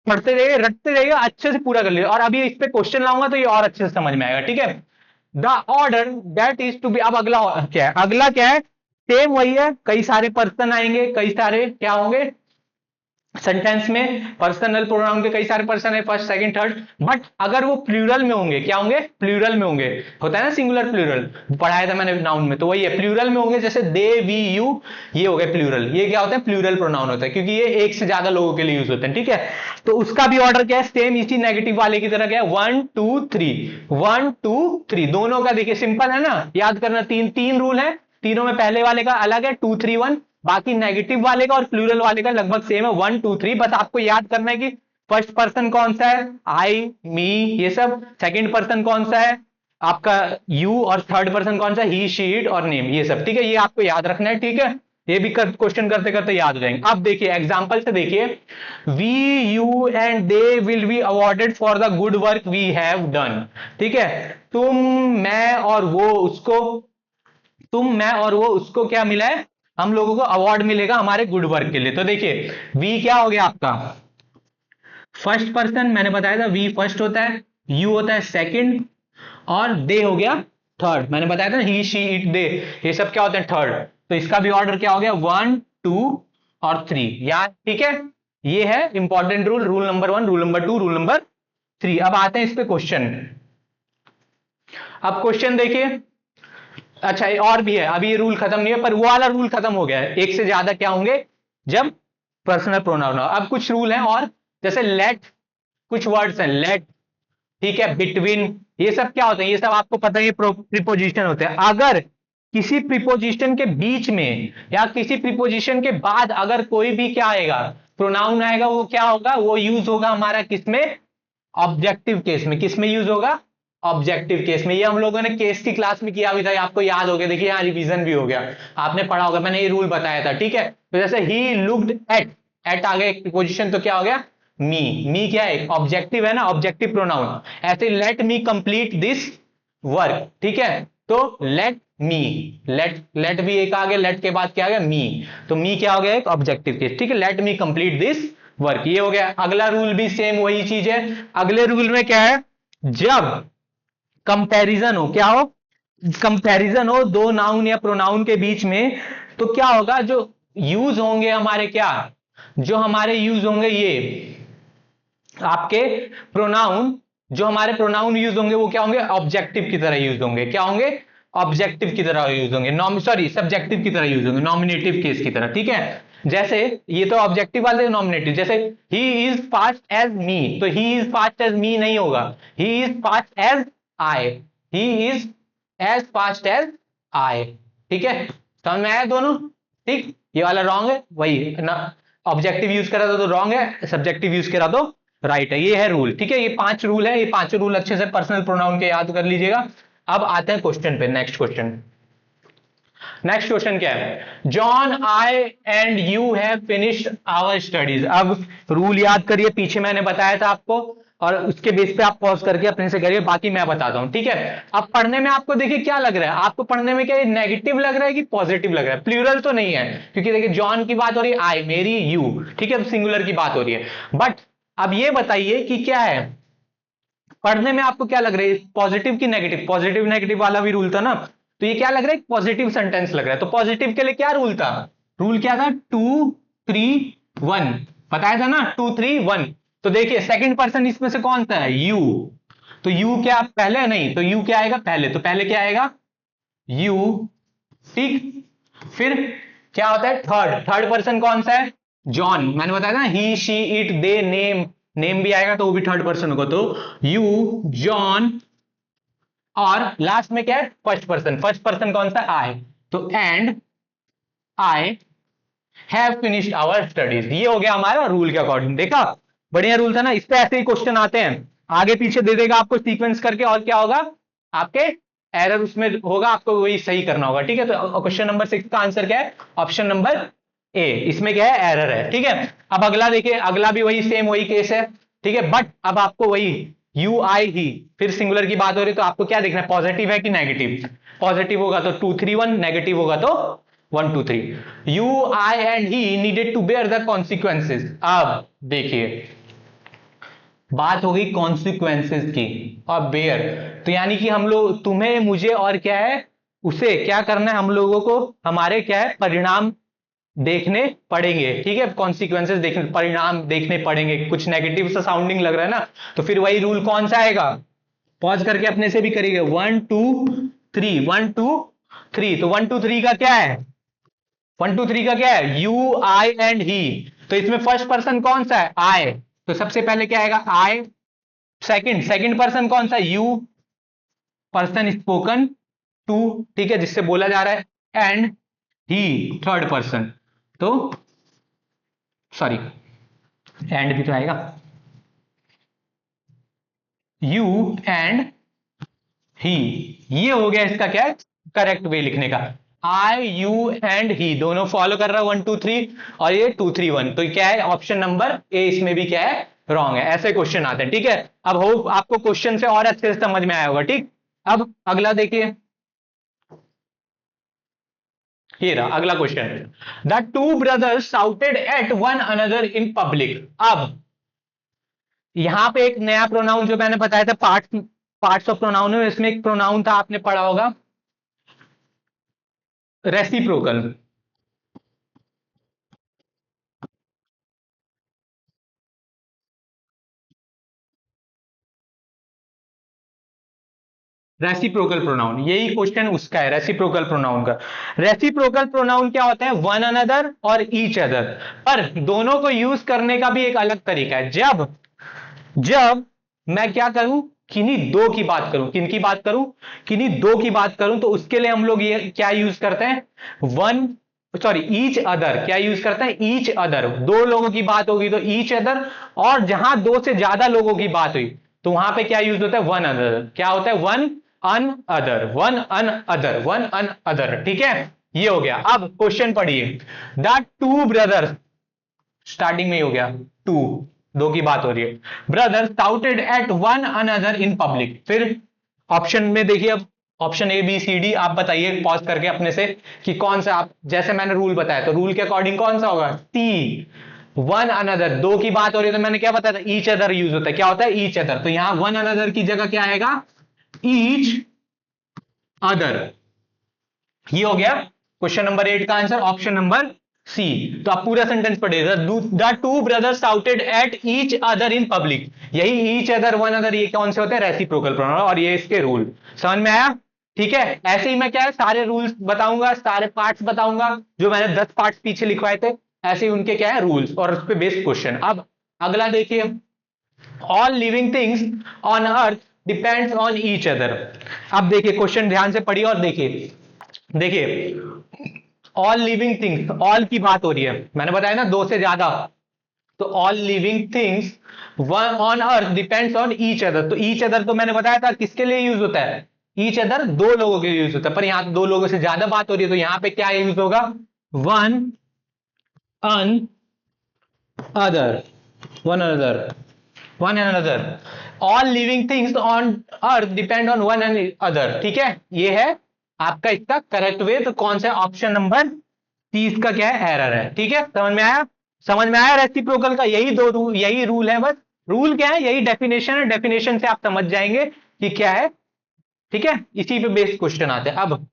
पढ़ते रहिए, रटते रहिएगा, अच्छे से पूरा कर लीजिए। और अभी इस पे क्वेश्चन लाऊंगा तो ये और अच्छे से समझ में आएगा, ठीक है। The order that is to be, अब अगला क्या है, अगला क्या है, सेम वही है, कई सारे पर्सन आएंगे, कई सारे क्या होंगे सेंटेंस में, पर्सनल प्रोनाउन के कई सारे पर्सन है, फर्स्ट सेकंड थर्ड, बट अगर वो प्लूरल में होंगे, क्या होंगे, प्लूरल में होंगे, होता है ना सिंगुलर प्लूरल, पढ़ाया था मैंने नाउन में, तो वही है, प्लूरल में होंगे, जैसे दे वी यू, ये हो गए प्लूरल, ये क्या होता है, प्लूरल प्रोनाउन होता है, क्योंकि ये एक से ज्यादा लोगों के लिए यूज होते हैं, ठीक है। तो उसका भी ऑर्डर क्या है, सेम इसी नेगेटिव वाले की तरह क्या है, 1 2 3, 1 2 3, दोनों का देखिए सिंपल है ना, याद करना, तीन तीन रूल है, तीनों में पहले वाले का अलग है 2 3 1, बाकी नेगेटिव वाले का और प्लूरल वाले का लगभग सेम है 1 2 3। बस आपको याद करना है कि फर्स्ट पर्सन कौन सा है, आई मी, ये सब, सेकंड पर्सन कौन सा है आपका यू, और थर्ड पर्सन कौन सा, ही शी इट और नेम, ये सब, ठीक है, ये आपको याद रखना है, ठीक है। ये भी क्वेश्चन करते करते याद हो जाएंगे। अब देखिए एग्जांपल से देखिए, we you and they will be awarded for the good work we have done, ठीक है। तुम मैं और वो उसको, तुम मैं और वो उसको क्या मिला है, हम लोगों को अवार्ड मिलेगा हमारे गुड वर्क के लिए। तो देखिए वी क्या हो गया आपका फर्स्ट पर्सन, मैंने बताया था वी फर्स्ट होता है, यू होता है सेकंड, और दे हो गया थर्ड, मैंने बताया था ही शी इट दे, ये सब क्या होते हैं थर्ड। तो इसका भी ऑर्डर क्या हो गया 1 2 और 3, यार ठीक है। ये है important rule, rule number 1, rule number 2, rule number 3। अब आते हैं इस पे क्वेश्चन। अब क्वेश्चन देखिए, अच्छा ये और भी है, अभी ये रूल खत्म नहीं है, पर वो वाला रूल खत्म हो गया है, एक से ज्यादा क्या होंगे जब पर्सनल प्रोनाउन हो। अब कुछ रूल हैं और, जैसे लेट, कुछ वर्ड्स हैं लेट, ठीक है, बिटवीन, ये सब क्या होते हैं, ये सब आपको पता है, ये प्रीपोजिशन होते हैं। अगर किसी प्रीपोजिशन के बीच में या किसी प्रीपोजिशन के बाद अगर कोई भी क्या आएगा, प्रोनाउन आएगा, वो क्या होगा, वो यूज होगा हमारा किसमें, ऑब्जेक्टिव केस में। किसमें यूज होगा, ऑब्जेक्टिव केस में। ये हम लोगों ने केस की क्लास में किया भी था, आपको याद हो गया, देखिए यहाँ रिवीजन भी हो गया, आपने पढ़ा होगा, मैंने ये रूल बताया था, ठीक है। तो जैसे ही लुक्ड एट, एट आ गया एक प्रीपोजिशन, तो क्या हो गया मी, मी क्या है, ऑब्जेक्टिव है ना, ऑब्जेक्टिव प्रोनाउन। ऐसे let me complete this work, ठीक है, तो लेट मी, लेट भी एक आ गया, लेट के बाद क्या आ गया मी, तो मी क्या हो गया, एक ऑब्जेक्टिव केस, ठीक है, let me complete this work. ये हो गया। अगला रूल भी सेम वही चीज है। अगले रूल में क्या है, जब कंपैरिजन हो, क्या हो, कंपैरिजन हो दो नाउन या प्रोनाउन के बीच में, तो क्या होगा, जो यूज होंगे हमारे, क्या जो हमारे यूज होंगे, ये आपके प्रोनाउन, जो हमारे प्रोनाउन यूज होंगे वो क्या होंगे, ऑब्जेक्टिव की तरह यूज होंगे। क्या होंगे, ऑब्जेक्टिव की तरह यूज होंगे, सॉरी सब्जेक्टिव की तरह यूज होंगे, नॉमिनेटिव केस की तरह। ठीक है, जैसे ये तो ऑब्जेक्टिव वाले नॉमिनेटिव, जैसे he is fast as me, तो he is fast as me नहीं होगा, he is fast as I, he is as fast as I. ठीक है, समझ में आया दोनों। ठीक, ये वाला रॉन्ग है, वही ना, ऑब्जेक्टिव यूज करा तो रॉन्ग है, सब्जेक्टिव यूज करा तो राइट है। ये है रूल। ठीक है, ये 5 रूल है, ये 5 रूल अच्छे से पर्सनल प्रोनाउन के याद कर लीजिएगा। अब आते हैं क्वेश्चन पे, नेक्स्ट क्वेश्चन। नेक्स्ट क्वेश्चन क्या है, John, I and you have finished our studies. अब रूल याद करिए, पीछे मैंने बताया था आपको, और उसके बेस पे आप पॉज करके अपने से करिए, बाकी मैं बताता हूं। ठीक है, अब पढ़ने में आपको देखिए क्या लग रहा है, आपको पढ़ने में क्या नेगेटिव लग रहा है कि पॉजिटिव लग रहा है, प्लूरल तो नहीं है, क्योंकि देखिए जॉन की बात हो रही है, आई मेरी, यू, ठीक है, सिंगुलर की बात हो रही है। बट अब ये बताइए कि क्या है, पढ़ने में आपको क्या लग रहा है, पॉजिटिव की नेगेटिव, पॉजिटिव नेगेटिव वाला भी रूल था ना, तो ये क्या लग रहा है, पॉजिटिव सेंटेंस लग रहा है। तो पॉजिटिव के लिए क्या रूल था, रूल क्या था, 2-3-1, बताया था ना, 2-3-1। तो देखिए सेकंड पर्सन इसमें से कौन सा है, यू, तो यू क्या पहले, नहीं तो यू क्या आएगा पहले, तो पहले क्या आएगा, यू। ठीक, फिर क्या होता है, थर्ड पर्सन कौन सा है, जॉन, मैंने बताया ना, he she it they name, name भी आएगा तो वो भी थर्ड पर्सन होगा, तो यू, जॉन, और लास्ट में क्या है, फर्स्ट पर्सन कौन सा, आई, तो and I have finished our studies. ये हो गया हमारा रूल के अकॉर्डिंग। देखा, बढ़िया रूल था ना, इस पे ऐसे ही क्वेश्चन आते हैं, आगे पीछे दे देगा आपको सीक्वेंस करके, और क्या होगा, आपके एरर उसमें होगा, आपको वही सही करना होगा। ठीक है, तो क्वेश्चन नंबर 6 का आंसर क्या है, ऑप्शन नंबर ए, इसमें क्या है, एरर है। ठीक है, अब अगला देखिए, अगला भी वही सेम वही केस है। ठीक है, बट अब आपको वही यू आई ही, फिर सिंगुलर की बात हो रही है, तो आपको क्या देखना है, पॉजिटिव है कि नेगेटिव, पॉजिटिव होगा तो 2-3-1, नेगेटिव होगा तो 1-2-3। You I and he needed to bear the consequences. अब देखिए बात हो गई कॉन्सिक्वेंसेज की, और बेयर, तो यानी कि हम लोग, तुम्हें, मुझे, और क्या है, उसे क्या करना है, हम लोगों को हमारे क्या है, परिणाम देखने पड़ेंगे। ठीक है, कॉन्सिक्वेंसेज देखने, परिणाम देखने पड़ेंगे। कुछ नेगेटिव सा साउंडिंग लग रहा है ना, तो फिर वही रूल कौन सा आएगा, पॉज करके अपने से भी करिएगा, 1-2-3, 1-2-3, तो 1-2-3 का क्या है, 1-2-3 का क्या है, यू आई एंड ही, तो इसमें फर्स्ट पर्सन कौन सा है, आई, तो सबसे पहले क्या आएगा, आई। सेकंड पर्सन कौन सा, यू, पर्सन स्पोकन टू, ठीक है, जिससे बोला जा रहा है, एंड ही थर्ड पर्सन, तो सॉरी एंड भी तो आएगा, यू एंड ही। ये हो गया इसका क्या है, करेक्ट वे लिखने का, आई, यू एंड ही, दोनों फॉलो कर रहा है 1-2-3, और ये 2-3-1, तो क्या है, ऑप्शन नंबर ए इसमें भी क्या है, रॉन्ग है। ऐसे क्वेश्चन आते हैं। ठीक है, अब होप आपको क्वेश्चन से और अच्छे से समझ में आया होगा। ठीक, अब अगला देखिए, ये रहा अगला question, the two brothers shouted at one another in public. अब यहां पे एक नया प्रोनाउन जो मैंने बताया था, पार्ट्स ऑफ प्रोनाउन है, इसमें एक प्रोनाउन था, आपने पढ़ा होगा, रेसिप्रोकल। रेसिप्रोकल प्रोनाउन, यही क्वेश्चन उसका है, रेसिप्रोकल प्रोनाउन का। रेसिप्रोकल प्रोनाउन क्या होता है, वन अनदर और ईच अदर, पर दोनों को यूज करने का भी एक अलग तरीका है। जब जब मैं क्या करूं, किन्हीं दो की बात करूं, किनकी बात करूं, किन्हीं दो की बात करूं, तो उसके लिए हम लोग ये क्या यूज करते हैं, वन, सॉरी ईच अदर, क्या यूज करते हैं, ईच अदर। दो लोगों की बात होगी तो ईच अदर, और जहां दो से ज्यादा लोगों की बात हुई तो वहां पे क्या यूज होता है, वन अदर। क्या होता है, one another, one another, one another. ठीक है, ये हो गया। अब क्वेश्चन पढ़िए, द टू ब्रदर्स, स्टार्टिंग में ही हो गया, टू, दो की बात हो रही है, brother shouted at one another in public. फिर ऑप्शन में देखिए, अब option A B C D आप बताइए पॉज करके अपने से कि कौन सा, आप जैसे मैंने रूल बताया तो रूल के अकॉर्डिंग कौन सा होगा, सी, वन अनदर, दो की बात हो रही है तो मैंने क्या बताया था, ईच अदर यूज होता है, क्या होता है, ईच अदर। तो यहां वन अनदर की जगह क्या आएगा, ईच अदर। ये हो गया क्वेश्चन नंबर 8 का आंसर, ऑप्शन नंबर सी। तो आप पूरा सेंटेंस पढ़िए, the two brothers shouted at each other in public. यही ईच अदर, वन अदर, ये कौन से होते हैं, रेसिप्रोकल प्रोनाउन, और ये इसके रूल। समझ में आया? ठीक है, ऐसे ही मैं क्या है सारे रूल्स बताऊंगा, सारे पार्ट्स बताऊंगा, जो मैंने 10 पार्ट्स पीछे लिखवाए थे, ऐसे ही उनके क्या है रूल्स, और उस पर बेस्ड क्वेश्चन। अब अगला देखिए, all living things on earth depends on each other. अब देखिए क्वेश्चन ध्यान से पढ़िए और देखिए, देखिए ऑल लिविंग थिंग्स, ऑल की बात हो रही है, मैंने बताया ना दो से ज्यादा, तो all living things one on earth depends on each other. तो ईच अदर तो मैंने बताया था किसके लिए यूज होता है, ईच अदर दो लोगों के लिए यूज होता है, पर यहां तो दो लोगों से ज्यादा बात हो रही है, तो यहां पे क्या यूज होगा, one another, one another, one and other. All living things on earth depend on one and other. ठीक है, ये है आपका इसका करेक्ट वे। तो कौन सा ऑप्शन नंबर 30 का क्या है, एरर है। ठीक है, समझ में आया? समझ में आया रेसिप्रोकल का यही दो रूल, यही रूल है बस। रूल क्या है, यही डेफिनेशन है, डेफिनेशन से आप समझ जाएंगे कि क्या है। ठीक है, इसी पे बेस्ड क्वेश्चन आते हैं। अब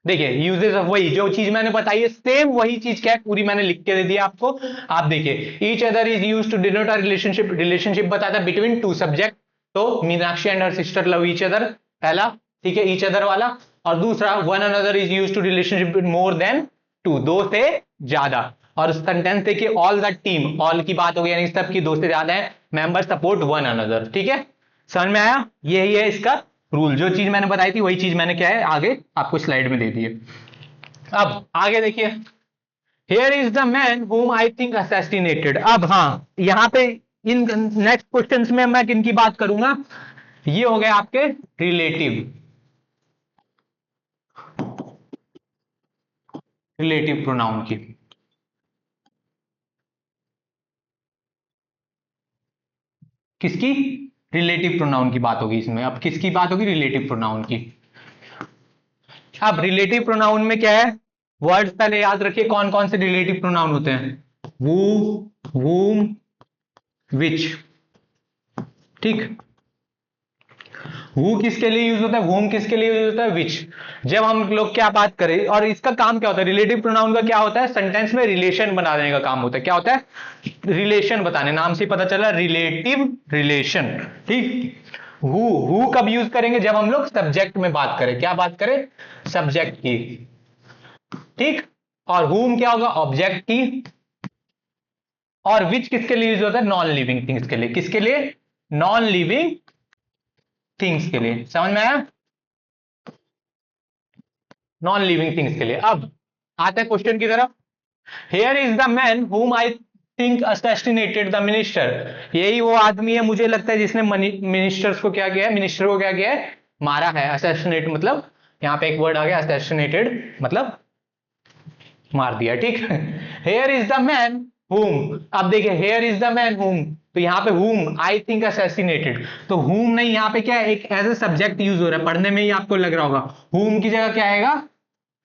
देखिए यूजेस ऑफ, वही जो चीज मैंने बताई है सेम वही चीज क्या है, पूरी मैंने लिख के दे दी आपको। आप देखिए, each other is use to denote a relationship, relationship बताता है बिटवीन टू सब्जेक्ट। तो Meenakshi and her sister love each other, पहला, ठीक है, ईच अदर वाला। और दूसरा, one another is use to relationship more than two, दो से ज्यादा। और सेंटेंस देखिए, ऑल द टीम, ऑल की बात हो गई, यानी सब की दो से ज्यादा है, मेंबर सपोर्ट वन अनदर। ठीक है, समझ में आया? यही है इसका रूल, जो चीज मैंने बताई थी वही चीज मैंने क्या है आगे आपको स्लाइड में दे दी है। अब आगे देखिए, here is the man whom I think assassinated। अब हाँ, यहां पे इन नेक्स्ट क्वेश्चंस में मैं किन की बात करूंगा, ये हो गए आपके रिलेटिव, रिलेटिव प्रोनाउन की। किसकी, रिलेटिव प्रोनाउन की बात होगी इसमें। अब किसकी बात होगी, रिलेटिव प्रोनाउन की। अब रिलेटिव प्रोनाउन में क्या है, वर्ड्स पहले याद रखिए कौन कौन से रिलेटिव प्रोनाउन होते हैं, who, whom, which। ठीक, who किसके लिए यूज होता है, whom किसके लिए यूज होता है, which। जब हम लोग क्या बात करें, और इसका काम क्या होता है, रिलेटिव प्रोनाउन का क्या होता है, सेंटेंस में रिलेशन बनाने का काम होता है। क्या होता है, रिलेशन बताने, नाम से पता चला, रिलेटिव रिलेशन। ठीक, हु कब यूज करेंगे, जब हम लोग सब्जेक्ट में बात करें, क्या बात करें, सब्जेक्ट की। ठीक, और whom क्या होगा, ऑब्जेक्ट की। और विच किसके लिए यूज होता है, नॉन लिविंग थिंग्स के लिए। किसके लिए, नॉन लिविंग थिंग्स के लिए। समझ में आया, नॉन लिविंग थिंग्स के लिए। अब आते हैं क्वेश्चन की तरफ। Here is the man whom I think assassinated the minister. यही वो आदमी है मुझे लगता है जिसने मिनिस्टर्स को क्या किया है, मिनिस्टर को क्या किया है, मारा है। assassinate मतलब यहां पे एक वर्ड आ गया, assassinated मतलब मार दिया। ठीक, hair is the man whom। अब देखिए, hair is the man whom, तो यहां पे whom आई थिंक assassinated, तो whom नहीं, यहां पे क्या है, एक एज ए सब्जेक्ट यूज हो रहा है, पढ़ने में ही आपको लग रहा होगा। whom की जगह क्या आएगा,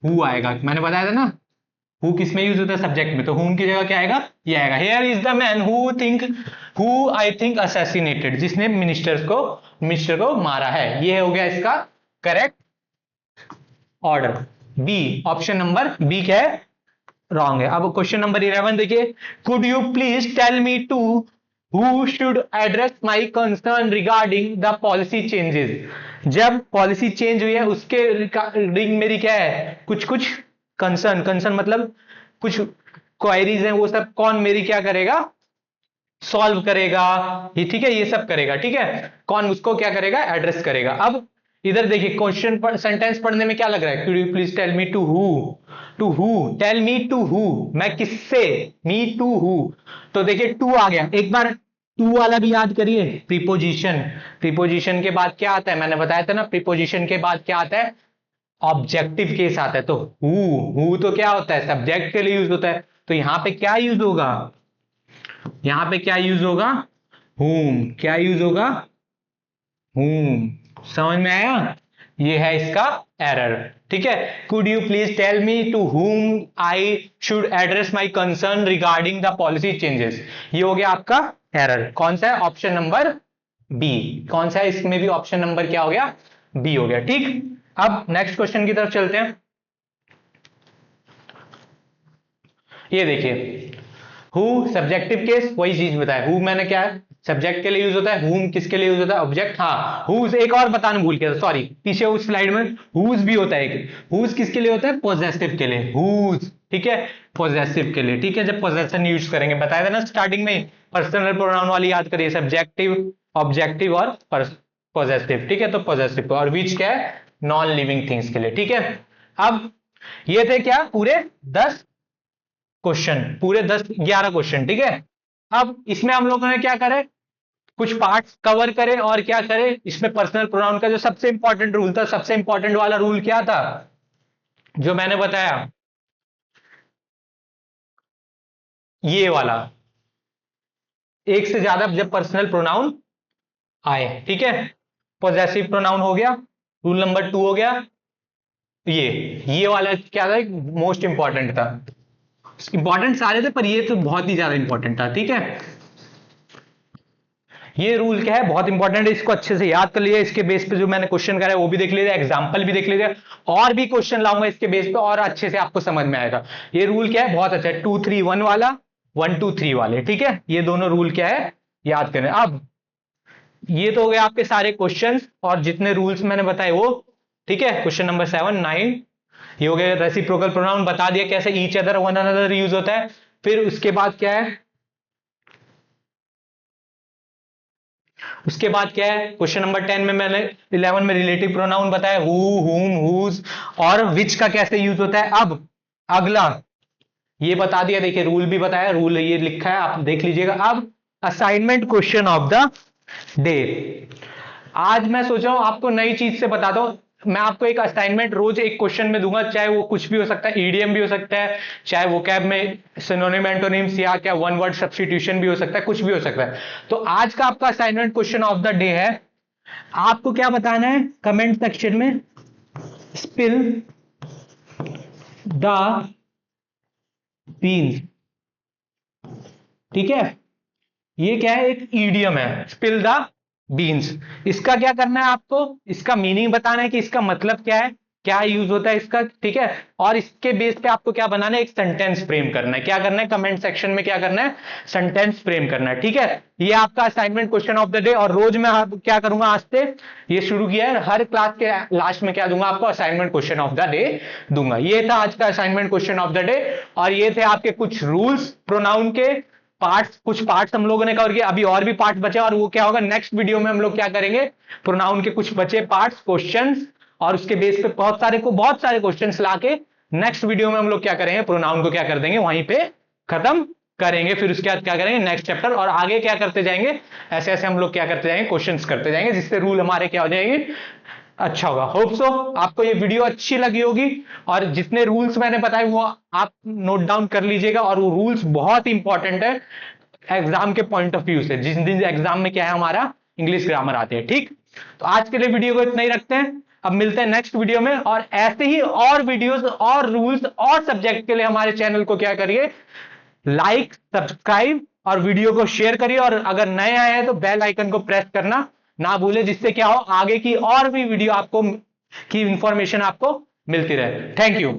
who आएगा। मैंने बताया था ना, who किस में यूज होता है, सब्जेक्ट में, तो whom की जगह क्या आएगा, ये आएगा। Here is the man who I think assassinated, जिसने मिनिस्टर को मारा है। ये हो गया इसका correct order. B, option number B क्या है, रॉन्ग है। अब क्वेश्चन नंबर 11 देखिए, could you please tell me to who should address my concern regarding the policy changes. जब पॉलिसी चेंज हुई है उसके रिगार्डिंग मेरी क्या है, कुछ कुछ कंसर्न, कंसर्न मतलब कुछ क्वायरीज हैं, वो सब कौन मेरी क्या करेगा, सॉल्व करेगा, ये ठीक है, ये सब करेगा। ठीक है, कौन उसको क्या करेगा, एड्रेस करेगा। अब इधर देखिए क्वेश्चन पर सेंटेंस पढ़ने में क्या लग रहा है, could you please tell me to who, tell me to who, मैं किससे, मी टू हु। तो देखिए टू आ गया, एक बार टू वाला भी याद करिए, प्रीपोजिशन। प्रीपोजिशन के बाद क्या आता है, मैंने बताया था ना, प्रीपोजिशन के बाद क्या आता है, ऑब्जेक्टिव केस आता है। तो हु तो क्या होता है, सब्जेक्ट के लिए यूज होता है, तो यहां पे क्या यूज होगा, यहां पे क्या यूज होगा, whom, क्या यूज होगा, whom। समझ में आया, ये है इसका एरर। ठीक है, could you please tell me to whom I should address my concern regarding the policy changes. ये हो गया आपका एरर। कौन सा है? Option number B. कौन सा है इसमें भी? ऑप्शन नंबर क्या हो गया? बी हो गया। ठीक, अब नेक्स्ट क्वेश्चन की तरफ चलते हैं। ये देखिए, हु सब्जेक्टिव केस, वही चीज बताया। हु मैंने क्या है? सब्जेक्ट के लिए यूज होता है। हुम किसके लिए यूज होता है? ऑब्जेक्ट। हाँ, हुज एक और बताना भूल गया, सॉरी, पीछे उस स्लाइड में हुज भी होता है एक। हुज किसके लिए होता है? पॉजेसिव के लिए, हुज। ठीक है, पॉजेसिव के लिए। ठीक है, जब पॉजेशन यूज करेंगे, बताया था ना स्टार्टिंग में, पर्सनल प्रोनाउन वाली याद करिए, सब्जेक्टिव, ऑब्जेक्टिव और पॉजेसिव। ठीक है, तो पॉजेसिव और विच क्या है? नॉन लिविंग थिंग्स के लिए। ठीक है, अब ये थे क्या? पूरे 10 क्वेश्चन, पूरे 11 क्वेश्चन। ठीक है, अब इसमें हम लोगों ने क्या करे? कुछ पार्ट्स कवर करे और क्या करे? इसमें पर्सनल प्रोनाउन का जो सबसे इंपॉर्टेंट रूल था, सबसे इंपॉर्टेंट वाला रूल क्या था जो मैंने बताया? ये वाला, एक से ज्यादा जब पर्सनल प्रोनाउन आए। ठीक है, पॉजेसिव प्रोनाउन हो गया, रूल नंबर 2 हो गया। ये वाला क्या था? मोस्ट इंपॉर्टेंट था। इंपॉर्टेंट सारे थे पर ये तो बहुत ही ज्यादा इंपॉर्टेंट था। ठीक है, ये रूल क्या है? बहुत इंपॉर्टेंट है, इसको अच्छे से याद कर लीजिए। इसके बेस पे जो मैंने क्वेश्चन करा है वो भी देख लीजिए, एग्जांपल भी देख लीजिए, और भी क्वेश्चन लाऊंगा इसके बेस पे और अच्छे से आपको समझ में आएगा। ये रूल क्या है? बहुत अच्छा है, 2 3 1 वाला, 1 2 3 वाले। ठीक है, ये दोनों रूल क्या है? याद करें। अब ये तो हो गए आपके सारे क्वेश्चन और जितने रूल्स मैंने बताए वो। ठीक है, क्वेश्चन नंबर 7 9 ये हो गए। रेसिप्रोकल प्रोनाउन बता दिया कैसे each other one another use होता है। फिर उसके बाद क्या है? उसके बाद क्या है? क्वेश्चन नंबर 10 में मैंने 11 में रिलेटिव प्रोनाउन बताया, हु, हुम, हुज और विच का कैसे यूज होता है। अब अगला ये बता दिया, देखिए रूल भी बताया, रूल ये लिखा है, आप देख लीजिएगा। अब assignment question of the day. आज मैं सोच रहा हूं आपको नई चीज से बताता हूं। मैं आपको एक असाइनमेंट रोज एक क्वेश्चन में दूंगा, चाहे वो कुछ भी हो सकता है, ईडीएम भी हो सकता है, चाहे वोकैब में सिनोनिम एंटोनिम्स या क्या वन वर्ड सब्स्टिट्यूशन भी हो सकता है, कुछ भी हो सकता है। तो आज का आपका assignment question of the day है, आपको क्या बताना है कमेंट सेक्शन में? Spill the beans. ठीक है, ये क्या है? एक ईडियम है, स्पिल द बीन्स। इसका क्या करना है आपको? इसका मीनिंग बताना है कि इसका मतलब क्या है, क्या यूज होता है इसका। ठीक है, और इसके बेस पे आपको क्या बनाना है? एक सेंटेंस फ्रेम करना है। क्या करना है? कमेंट सेक्शन में क्या करना है? सेंटेंस फ्रेम करना है। ठीक है, ये आपका assignment question of the day. और रोज मैं क्या करूंगा आज से, ये शुरू किया है, हर क्लास के लास्ट में क्या दूंगा आपको? Assignment question of the day दूंगा। ये था आज का assignment question of the day, और ये थे आपके कुछ रूल्स प्रोनाउन के पार्ट्स। कुछ पार्ट्स हम लोगों ने कवर किया, अभी और भी पार्ट बचे, और वो क्या होगा नेक्स्ट वीडियो में हम लोग क्या करेंगे? प्रोनाउन के कुछ बचे पार्ट्स, क्वेश्चंस, और उसके बेस पे बहुत सारे क्वेश्चंस लाके नेक्स्ट वीडियो में हम लोग क्या करेंगे? प्रोनाउन को क्या कर देंगे? वहीं पे खत्म करेंगे। फिर उसके बाद क्या करेंगे? नेक्स्ट चैप्टर, और आगे क्या करते जाएंगे? ऐसे ऐसे हम लोग क्या करते जाएंगे? क्वेश्चंस करते जाएंगे, जिससे रूल हमारे क्या हो जाएंगे? अच्छा होगा। होप सो आपको ये वीडियो अच्छी लगी होगी, और जितने रूल्स मैंने बताए वो आप नोट डाउन कर लीजिएगा, और वो रूल्स बहुत इंपॉर्टेंट है एग्जाम के पॉइंट ऑफ व्यू से, जिस दिन एग्जाम में क्या है हमारा इंग्लिश ग्रामर आते हैं। ठीक, तो आज के लिए वीडियो को इतना ही रखते हैं, अब मिलते हैं नेक्स्ट वीडियो में। और ऐसे ही और वीडियोस और रूल्स और सब्जेक्ट के लिए हमारे चैनल को क्या करिए? लाइक, सब्सक्राइब और वीडियो को शेयर करिए, और अगर नए आए हैं तो बेल आइकन को प्रेस करना ना भूले, जिससे क्या हो आगे की और भी वीडियो आपको की इंफॉर्मेशन आपको मिलती रहे। Thank you.